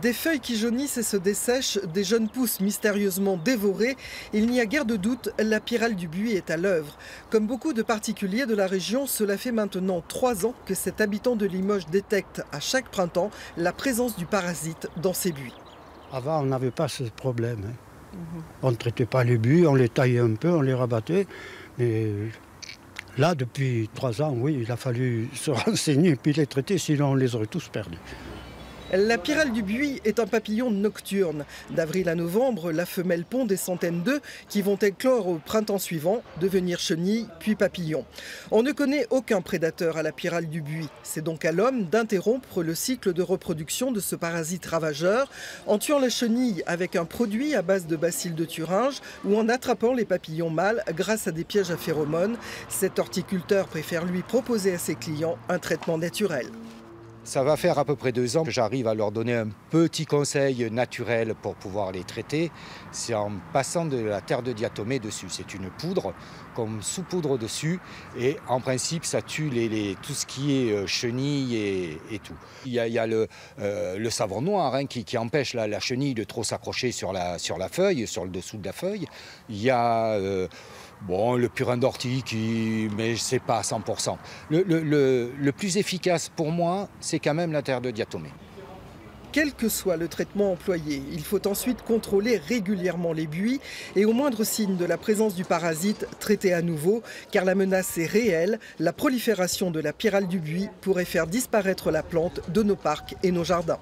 Des feuilles qui jaunissent et se dessèchent, des jeunes pousses mystérieusement dévorées. Il n'y a guère de doute, la pyrale du buis est à l'œuvre. Comme beaucoup de particuliers de la région, cela fait maintenant 3 ans que cet habitant de Limoges détecte à chaque printemps la présence du parasite dans ses buis. Avant, on n'avait pas ce problème. On ne traitait pas les buis, on les taillait un peu, on les rabattait. Mais là, depuis 3 ans, oui, il a fallu se renseigner et puis les traiter, sinon on les aurait tous perdus. La pyrale du buis est un papillon nocturne. D'avril à novembre, la femelle pond des centaines d'œufs qui vont éclore au printemps suivant, devenir chenille, puis papillon. On ne connaît aucun prédateur à la pyrale du buis. C'est donc à l'homme d'interrompre le cycle de reproduction de ce parasite ravageur en tuant la chenille avec un produit à base de bacilles de Thuringe ou en attrapant les papillons mâles grâce à des pièges à phéromones. Cet horticulteur préfère lui proposer à ses clients un traitement naturel. Ça va faire à peu près 2 ans que j'arrive à leur donner un petit conseil naturel pour pouvoir les traiter. C'est en passant de la terre de diatomée dessus. C'est une poudre qu'on saupoudre dessus et en principe ça tue tout ce qui est chenille et tout. Il y a le savon noir qui empêche la chenille de trop s'accrocher sur la feuille, sur le dessous de la feuille. Il y a le purin d'ortie, mais c'est pas à 100%. Le plus efficace pour moi, c'est quand même la terre de diatomée. Quel que soit le traitement employé, il faut ensuite contrôler régulièrement les buis et au moindre signe de la présence du parasite, traiter à nouveau, car la menace est réelle. La prolifération de la pyrale du buis pourrait faire disparaître la plante de nos parcs et nos jardins.